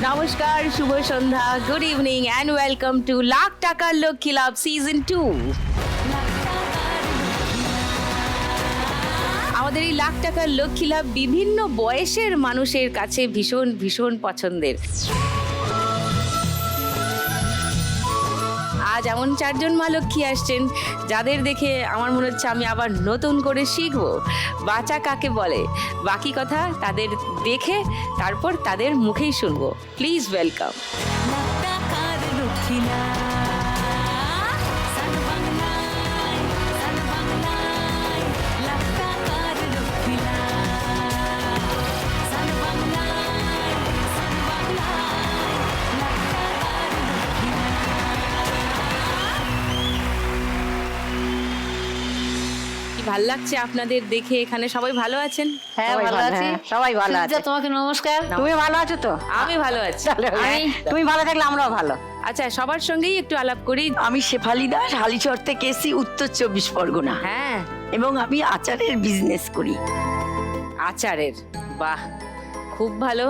নমস্কার, শুভ সন্ধ্যা, good evening and welcome to lakh টাকার লক্ষ্মী লাভ সিজন 2। আমাদের এই লাখ টাকার লক্ষ্মী লাভ বিভিন্ন বয়সের মানুষের কাছে ভীষণ ভীষণ পছন্দের। আজ এমন 4 জন মা লক্ষ্মী আসছেন যাদের দেখে আমার মনে হচ্ছে আমি আবার নতুন করে শিখবো বাঁচা কাকে বলে। বাকি কথা তাদের দেখে তারপর তাদের মুখেই শুনবো। Please welcome. ভাল লাগছে আপনাদের দেখে। এখানে সবাই ভালো আছেন? হ্যাঁ, ভালো আছি, সবাই ভালো আছে। তোমাকে নমস্কার। তুমি ভালো আছো তো? আমি ভালো আছি। তুমি ভালো থাকলে আমরাও ভালো। আচ্ছা, সবার সঙ্গেই একটু আলাপ করি। আমি শেফালি দাস, হালিচর থেকে এসেছি, উত্তর 24 পরগনা। হ্যাঁ, এবং আমি আচারের বিজনেস করি। আচারের, বাহ, খুব ভালো।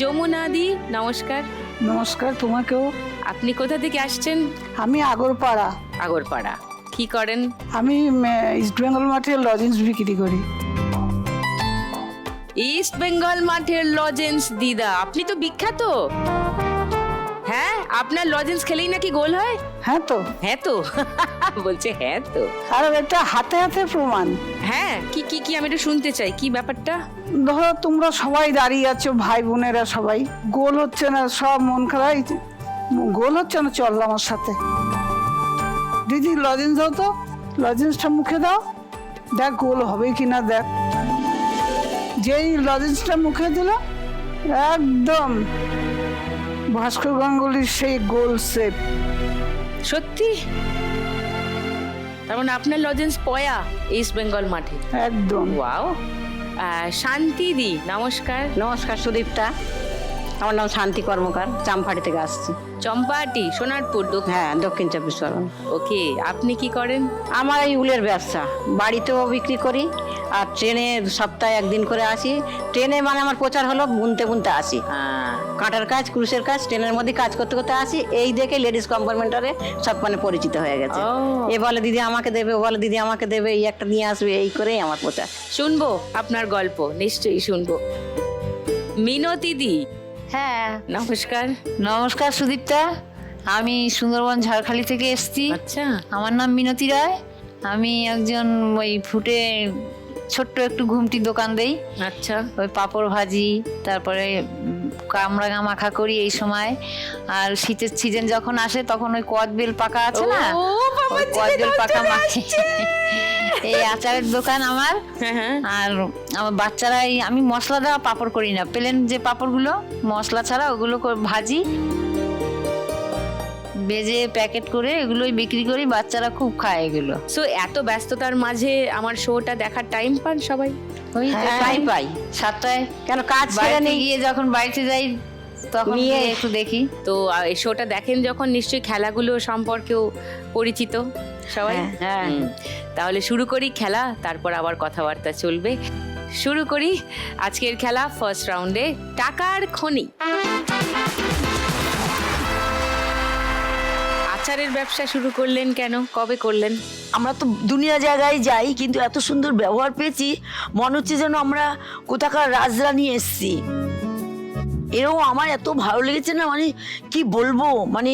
যমুনা দি, নমস্কার। নমস্কার তোমাকেও। আপনি কোথা থেকে আসছেন? আমি আগরপাড়া। আগরপাড়া। কি করেন? আমি ইস্ট বেঙ্গল মাঠে লজেন্স বিক্রি করি। ইস্ট বেঙ্গল মাঠের লজেন্স দিদা, আপনি তো বিখ্যাত। হ্যাঁ, আপনার লজেন্স খেলেই নাকি গোল হয়? হ্যাঁ তো, হ্যাঁ তো বলছে হ্যাঁ তো। আর এটা হাতে হাতে প্রমাণ। হ্যাঁ, কি কি কি আমি একটু শুনতে চাই, কি ব্যাপারটা? ধরো তোমরা সবাই দাঁড়িয়ে আছো, ভাই বোনেরা সবাই, গোল হচ্ছে না, সব মন খারাপ, গোল হচ্ছে না, চল আমার সাথে। দিদি লজেন্স দাও তো, লজেন্সটা মুখে দাও, দেখ গোল হবে কিনা দেখ। যেই লজেন্সটা মুখে দিল, একদম ভাস্কর গাঙ্গুলির সেই গোল শেপ। সত্যি? তার মানে আপনার লজেন্স পয়া ইস্ট বেঙ্গল মাঠে? একদম। ওয়াও। শান্তি দি, নমস্কার। নমস্কার সুদীপ্তা, আমার নাম শান্তি কর্মকার, চাম্পাহাটি থেকে আসছি। চম্পাহাটি, সোনারপুর। হ্যাঁ, দক্ষিণ 24 পরগনা। ওকে, আপনি কি করেন? আমার এই উলের ব্যবসা, বাড়িতেও বিক্রি করি, আর ট্রেনে সপ্তাহে একদিন করে আসি। ট্রেনে মানে আমার প্রচার হলো বুনতে বুনতে আসি, কাঁটার কাজ, ক্রুশের কাজ, ট্রেনের মধ্যে কাজ করতে করতে আসি। এই দেখে লেডিস কম্পার্টমেন্টারে সব মানে পরিচিত হয়ে গেছে। এ বলে দিদি আমাকে দেবে, ও বলে দিদি আমাকে দেবে, এই একটা নিয়ে আসবে, এই করেই আমার প্রচার। শুনবো আপনার গল্প, নিশ্চয়ই শুনবো। মিনতি দি, হ্যাঁ, নমস্কার। নমস্কার সুদীপ্তা, আমি সুন্দরবন ঝাড়খালি থেকে এসেছি। আচ্ছা, আমার নাম মিনতি রায়। আমি একজন ওই ফুটে ছোট্ট একটু ঘুমটি দোকান দেই। আচ্ছা। ওই পাঁপড় ভাজি, তারপরে কামরাঙা মাখা করি এই সময়। আর শীতের সিজন যখন আসে তখন ওই কদবেল পাকা আছে না, ও বাবা, ওই কদবেল পাকা মাখি। এই আচারের দোকান আমার। হ্যাঁ। আর আমার বাচ্চারা, আমি মশলা দেওয়া পাঁপড় করি না, প্লেন যে পাঁপড়গুলো মশলা ছাড়া ওগুলো ভাজি, ভেজে প্যাকেট করে এগুলোই বিক্রি করি। বাচ্চারা খুব খায় এগুলো। সো এত ব্যস্ততার মাঝে আমার শোটা দেখার টাইম পান সবাই? ওই টাইম পাই 7টায়, কেন কাজ ছেড়ে বাইরে নেই, গিয়ে যখন বাড়িতে যাই তখন নিয়ে গিয়ে একটু দেখি। তো এই শোটা দেখেন যখন, নিশ্চয়ই খেলাগুলো সম্পর্কেও পরিচিত সবাই। হ্যাঁ। তাহলে শুরু করি খেলা, তারপর আবার কথাবার্তা চলবে। শুরু করি আজকের খেলা। ফার্স্ট রাউন্ডে টাকার খনি। আচারের ব্যবসা শুরু করলেন কেন, কবে করলেন? আমরা তো দুনিয়া জায়গায় যাই, কিন্তু এত সুন্দর ব্যবহার পেয়েছি, মনে হচ্ছে যেন আমরা কোথাকার রাজরানী এসছি। এরও আমার এত ভালো লেগেছে না, মানে কি বলবো, মানে